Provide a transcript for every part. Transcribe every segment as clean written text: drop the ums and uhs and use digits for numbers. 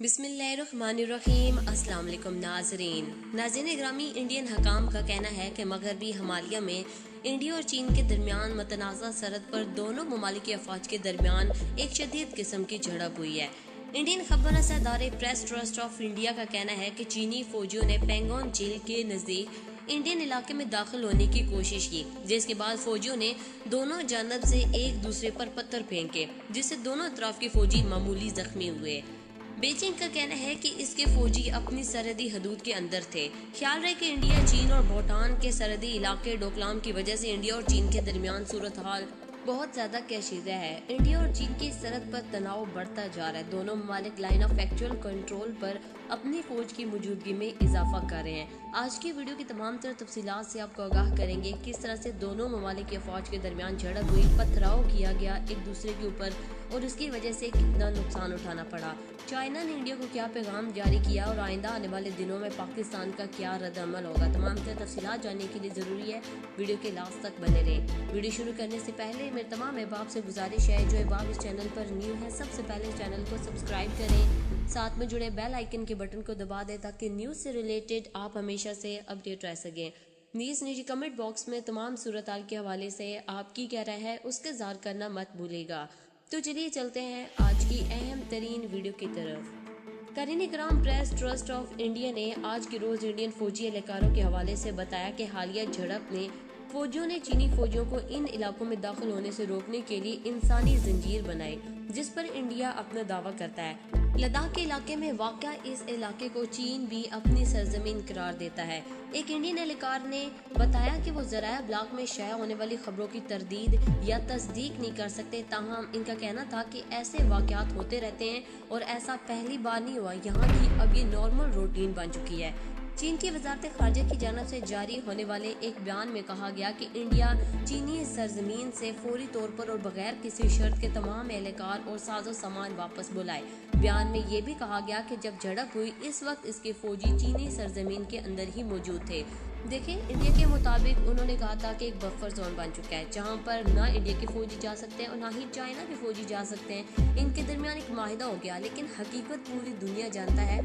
बिस्मिल्लाहिर्रहमानिर्रहीम। अस्सलाम वालेकुम नाज़रीन ग्रामी। इंडियन हकाम का कहना है कि मगरबी हिमालय में इंडिया और चीन के दरमियान मतनाज़ा सरहद पर दोनों ममालिक की अफवाज के दरमियान एक शदीद किस्म की झड़प हुई है। इंडियन खबर रसा इदारे प्रेस ट्रस्ट ऑफ इंडिया का कहना है कि चीनी फौजियों ने पेंगोंग झील के नजदीक इंडियन इलाके में दाखिल होने की कोशिश की, जिसके बाद फौजियों ने दोनों जानब से एक दूसरे पर पत्थर फेंके, जिससे दोनों तरफ के फौजी मामूली जख्मी हुए। बीजिंग का कहना है कि इसके फौजी अपनी सरहदी हदूद के अंदर थे। ख्याल रहे कि इंडिया, चीन और भूटान के सरहदी इलाके डोकलाम की वजह से इंडिया और चीन के दरमियान सूरत हाल बहुत ज्यादा कशीदा है। इंडिया और चीन की सरहद पर तनाव बढ़ता जा रहा है। दोनों ममालिक लाइन ऑफ एक्चुअल कंट्रोल पर अपनी फौज की मौजूदगी में इजाफा कर रहे हैं। आज की वीडियो की तमाम तरह तफसीलात से आपको आगाह करेंगे किस तरह से दोनों ममालिक की फौज के दरमियान झड़प हुई, पथराव किया गया एक दूसरे के ऊपर और उसकी वजह से कितना नुकसान उठाना पड़ा। चाइना ने इंडिया को क्या पैगाम जारी किया और आइंदा आने वाले दिनों में पाकिस्तान का क्या रद्द-अमल होगा। तमाम तरह तफसीलात जानने के लिए ज़रूरी है वीडियो के लास्ट तक बने रहें। वीडियो शुरू करने से पहले मेरे तमाम अहबाब से गुजारिश है, जो अहबाब इस चैनल पर न्यू है, सबसे पहले इस चैनल को सब्सक्राइब करें, साथ में जुड़े बेल आइकन के बटन को दबा दें ताकि न्यूज़ से रिलेटेड आप हमेशा से अपडेट रह सकें। नीचे कमेंट बॉक्स में तमाम सूरत हाल के हवाले से आपकी क्या राय है उसके इज़हार करना मत भूलिएगा। तो चलिए चलते हैं आज की अहम तरीन वीडियो की तरफ। करीनी कराम प्रेस ट्रस्ट ऑफ इंडिया ने आज के रोज इंडियन फौजी एहलकारों के हवाले से बताया कि हालिया झड़प में फौजियों ने चीनी फौजियों को इन इलाकों में दाखिल होने से रोकने के लिए इंसानी जंजीर बनाई, जिस पर इंडिया अपना दावा करता है। लद्दाख के इलाके में वाक़या इस इलाके को चीन भी अपनी सरजमीन करार देता है। एक इंडियन एहलकार ने बताया कि वो ज़राया ब्लॉग में शाया होने वाली खबरों की तरदीद या तस्दीक नहीं कर सकते, ताहम इनका कहना था कि ऐसे वाक़यात होते रहते हैं और ऐसा पहली बार नहीं हुआ, यहाँ की अब ये नॉर्मल रूटीन बन चुकी है। चीन की वजारत खारजा की जानिब से जारी होने वाले एक बयान में कहा गया कि इंडिया चीनी सरजमीन से फौरी तौर पर और बगैर किसी शर्त के तमाम एहलकार और साजो सामान वापस बुलाए। बयान में ये भी कहा गया कि जब झड़प हुई इस वक्त इसके फौजी चीनी सरजमीन के अंदर ही मौजूद थे। देखें, इंडिया के मुताबिक उन्होंने कहा था कि एक बफर जोन बन चुका है जहां पर ना इंडिया के फौजी जा सकते हैं और ना ही चाइना के फौजी जा सकते हैं। इनके दरमियान एक माहिदा हो गया, लेकिन हकीकत पूरी दुनिया जानता है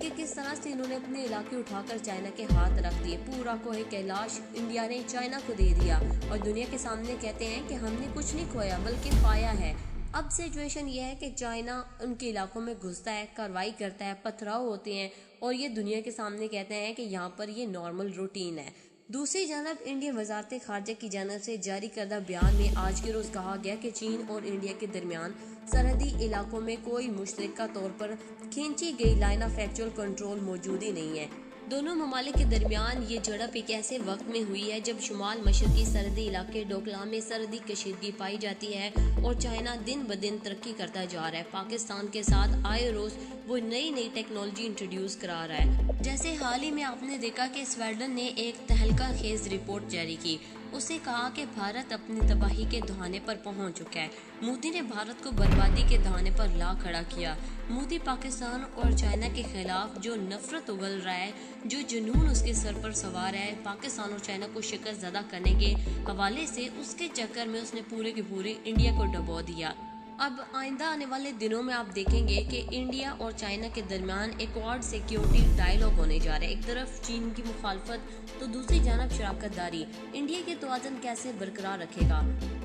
कि किस तरह से इन्होंने अपने इलाके उठाकर चाइना के हाथ रख दिए। पूरा कोह कैलाश इंडिया ने चाइना को दे दिया और दुनिया के सामने कहते हैं कि हमने कुछ नहीं खोया बल्कि पाया है। अब सिचुएशन ये है कि चाइना उनके इलाकों में घुसता है, कार्रवाई करता है, पथराव होते हैं और ये दुनिया के सामने कहते हैं कि यहाँ पर ये नॉर्मल रूटीन है। दूसरी जानब इंडियन वजारत खारजा की जानब से जारी करदा बयान में आज के रोज कहा गया कि चीन और इंडिया के दरमियान सरहदी इलाकों में कोई मुश्तरका तौर पर खींची गई लाइन ऑफ एक्चुअल कंट्रोल मौजूद ही नहीं है। दोनों ममालिक के दरमियान ये झड़प एक ऐसे वक्त में हुई है जब शुमाल मशरकी सरहदी इलाके डोकलाम में सरहदी कशीदगी पाई जाती है और चाइना दिन ब दिन तरक्की करता जा रहा है। पाकिस्तान के साथ आए रोज वो नई टेक्नोलॉजी इंट्रोड्यूस करा रहा है। जैसे हाल ही में आपने देखा कि स्वीडन ने एक तहलका खेज रिपोर्ट जारी की। उसे कहा कि भारत अपनी तबाही के दहाने पर पहुंच चुका है। मोदी ने भारत को बर्बादी के दहाने पर ला खड़ा किया। मोदी पाकिस्तान और चाइना के खिलाफ जो नफरत उगल रहा है, जो जुनून उसके सर पर सवार है पाकिस्तान और चाइना को शिकस्त ज़दा करने के हवाले से, उसके चक्कर में उसने पूरे के पूरे इंडिया को डुबो दिया। अब आइंदा आने वाले दिनों में आप देखेंगे कि इंडिया और चाइना के दरमियान एक क्वाड सिक्योरिटी डायलॉग होने जा रहा है। एक तरफ चीन की मुखालफत तो दूसरी जानब शराकतदारी। इंडिया के तवाज़ुन कैसे बरकरार रखेगा।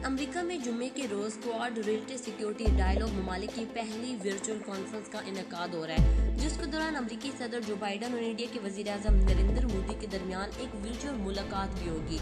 अमेरिका में जुम्मे के रोज क्वाड रिलेटेड सिक्योरिटी डायलॉग ममालिक की पहली वर्चुअल कॉन्फ्रेंस का इनेकाद हो रहा है, जिसके दौरान अमेरिकी सदर जो बाइडन और इंडिया के वजीर आज़म नरेंद्र मोदी के दरमियान एक वर्चुअल मुलाकात भी होगी।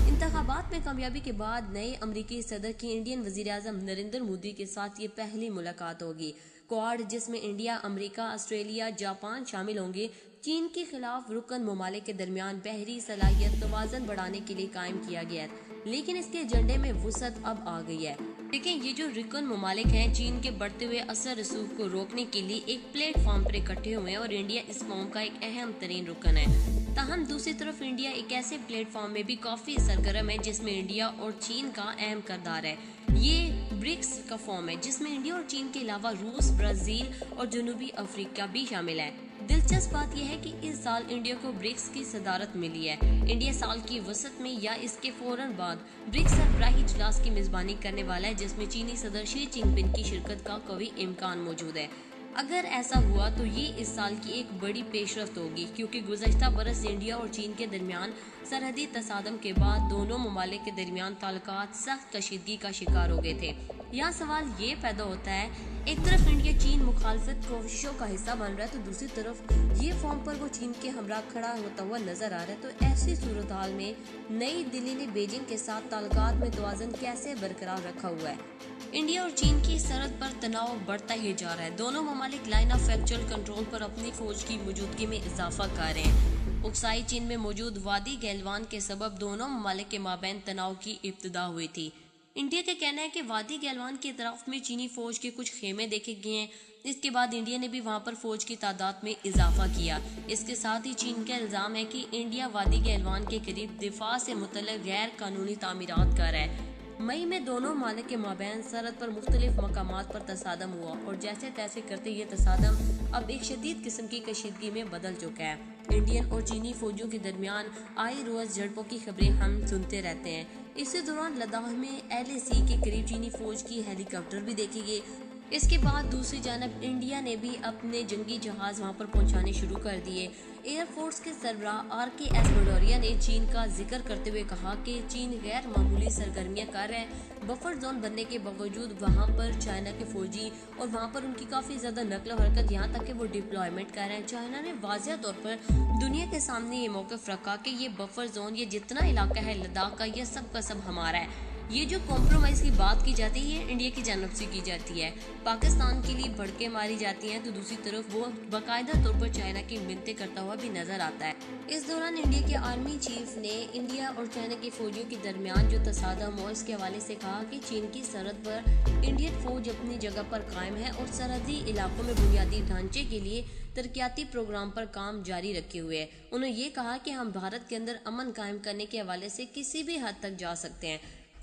इंतखाबात में कामयाबी के बाद नए अमेरिकी सदर की इंडियन वजीर आज़म नरेंद्र मोदी के साथ ये पहली मुलाकात होगी। क्वाड, जिसमें इंडिया, अमेरिका, ऑस्ट्रेलिया, जापान शामिल होंगे, चीन के खिलाफ रुकन ममालिक के दरमियान बहरी सलाहियत तवाज़ुन बढ़ाने के लिए कायम किया गया है, लेकिन इसके एजेंडे में वुसअत अब आ गई है। लेकिन ये जो रुकन ममालिक हैं चीन के बढ़ते हुए असर रसूख को रोकने के लिए एक प्लेटफॉर्म पर इकट्ठे हुए हैं और इंडिया इस कौम का एक अहम तरीन रुकन है। ताहम दूसरी तरफ इंडिया एक ऐसे प्लेटफॉर्म में भी काफी सरगर्म है जिसमें इंडिया और चीन का अहम किरदार है। ये ब्रिक्स का फॉर्म है जिसमें इंडिया और चीन के अलावा रूस, ब्राजील और जनूबी अफ्रीका भी शामिल है। दिलचस्प बात यह है कि इस साल इंडिया को ब्रिक्स की सदारत मिली है। इंडिया साल की वसत में या इसके फौरन बाद ब्रिक्स सरबराही इजलास की मेजबानी करने वाला है, जिसमें चीनी सदर शी जिनपिंग की शिरकत का कवी इम्कान मौजूद है। अगर ऐसा हुआ तो ये इस साल की एक बड़ी पेशरफ्त होगी, क्योंकि गुज़श्ता बरस इंडिया और चीन के दरमियान सरहदी तसादम के बाद दोनों ममालिक के दरमियान ताल्लुकात सख्त कशीदगी का शिकार हो गए थे। यहाँ सवाल ये पैदा होता है, एक तरफ इंडिया चीन मुखालफत कोशिशों का हिस्सा बन रहा है, तो दूसरी तरफ ये फॉर्म पर वो चीन के हमरा खड़ा होता हुआ नजर आ रहा है। तो ऐसी सूरत हाल में नई दिल्ली ने बीजिंग के साथ ताल्लुकात में तवाज़ुन कैसे बरकरार रखा हुआ है? इंडिया और चीन की सरहद पर तनाव बढ़ता ही जा रहा है। दोनों ममालिक लाइन ऑफ एक्चुअल कंट्रोल पर अपनी फौज की मौजूदगी में इजाफा कर रहे हैं। उक्साई चीन में मौजूद वादी गैलवान के सबब दोनों ममालिक के माबैन तनाव की इब्तिदा हुई थी। इंडिया का कहना है कि वादी गैलवान की तरफ में चीनी फौज के कुछ खेमे देखे गए हैं। इसके बाद इंडिया ने भी वहां पर फौज की तादाद में इजाफा किया। इसके साथ ही चीन का इल्जाम है कि इंडिया वादी गैलवान के करीब दिफा से मुतल्लिक गैर कानूनी तामीरात कर रहा है। मई में दोनों मालिक के माबैन सरहद पर मुख्तलिफ मकामात पर तसादम हुआ और जैसे तैसे करते ये तसादम अब एक शदीद किस्म की कशीदगी में बदल चुका है। इंडियन और चीनी फौजों के दरमियान आए रोज झड़पों की खबरें हम सुनते रहते हैं। इसी दौरान लद्दाख में LAC के करीब चीनी फौज की हेलीकॉप्टर भी देखे गए। इसके बाद दूसरी जानब इंडिया ने भी अपने जंगी जहाज वहां पर पहुंचाने शुरू कर दिए। एयरफोर्स के सरबराह RKS भदौरिया ने चीन का जिक्र करते हुए कहा कि चीन गैर मामूली सरगर्मियां कर रहा है। बफर जोन बनने के बावजूद वहां पर चाइना के फौजी और वहां पर उनकी काफ़ी ज़्यादा नकल हरकत, यहाँ तक कि वो डिप्लॉयमेंट कर रहे हैं। चाइना ने वाज़ेह तौर पर दुनिया के सामने ये मौक़िफ़ रखा कि ये बफर जोन, ये जितना इलाका है लद्दाख का, ये सब का सब हमारा है। ये जो कॉम्प्रोमाइज़ की बात की जाती है इंडिया की जानब से की जाती है। पाकिस्तान के लिए भड़के मारी जाती हैं, तो दूसरी तरफ वो बाकायदा तौर पर चाइना की मिन्नतें करता हुआ भी नजर आता है। इस दौरान इंडिया के आर्मी चीफ ने इंडिया और चाइना के फौजियों के दरमियान जो तसादम हो इसके हवाले से कहा कि चीन की सरहद पर इंडियन फौज अपनी जगह पर कायम है और सरहदी इलाकों में बुनियादी ढांचे के लिए तरक्याती प्रोग्राम पर काम जारी रखे हुए है। उन्होंने ये कहा कि हम भारत के अंदर अमन कायम करने के हवाले से किसी भी हद तक जा सकते हैं।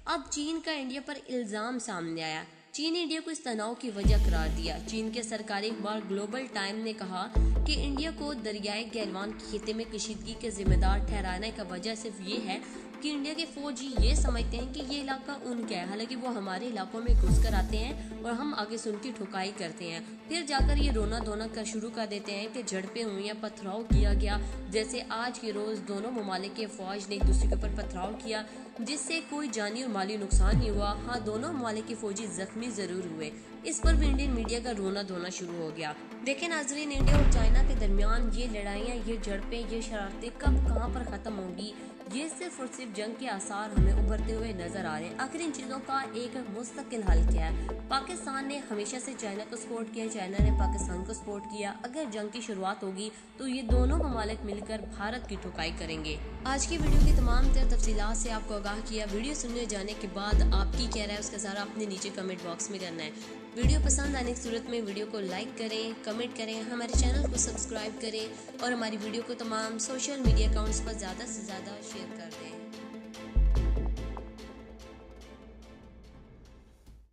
अब चीन का इंडिया पर इल्जाम सामने आया। चीन ने इंडिया को इस तनाव की वजह करार दिया। चीन के सरकारी अखबार ग्लोबल टाइम ने कहा कि इंडिया को दरियाई गैलवान के खिते में कशीदगी के जिम्मेदार ठहराने का वजह सिर्फ ये है कि इंडिया के फौजी ये समझते हैं कि ये इलाका उनका है, हालांकि वो हमारे इलाकों में घुस कर आते हैं और हम आगे से उनकी ठुकाई करते हैं। फिर जाकर ये रोना धोना कर शुरू कर देते हैं कि झड़पें हुई या पथराव किया गया। जैसे आज के रोज दोनों ममालिक के फौज ने एक दूसरे के ऊपर पथराव किया, जिससे कोई जानी और माली नुकसान नहीं हुआ। हाँ, दोनों ममालिक के फौजी जख्मी जरूर हुए। इस पर भी इंडियन मीडिया का रोना धोना शुरू हो गया। देखें नाजरीन, इंडिया और चाइना के दरमियान ये लड़ाइयाँ, ये झड़पें, ये शरारतें कब कहाँ पर ख़त्म होंगी, ये सिर्फ और सिर्फ जंग के आसार हमें उभरते हुए नजर आ रहे हैं। आखिर इन चीज़ों का एक मुस्तकिल हल क्या है? पाकिस्तान ने हमेशा से चाइना को सपोर्ट किया, चाइना ने पाकिस्तान को सपोर्ट किया। अगर जंग की शुरुआत होगी तो ये दोनों ममालिक मिलकर भारत की ठुकाई करेंगे। आज की वीडियो की तमाम तफसीलात से आपको आगाह किया। वीडियो सुनने जाने के बाद आपकी क्या राय है उसका सारा अपने नीचे कमेंट बॉक्स में करना है। वीडियो पसंद आने की सूरत में वीडियो को लाइक करें, कमेंट करें, हमारे चैनल को सब्सक्राइब करें और हमारी वीडियो को तमाम सोशल मीडिया अकाउंट्स पर ज़्यादा से ज़्यादा शेयर कर दें।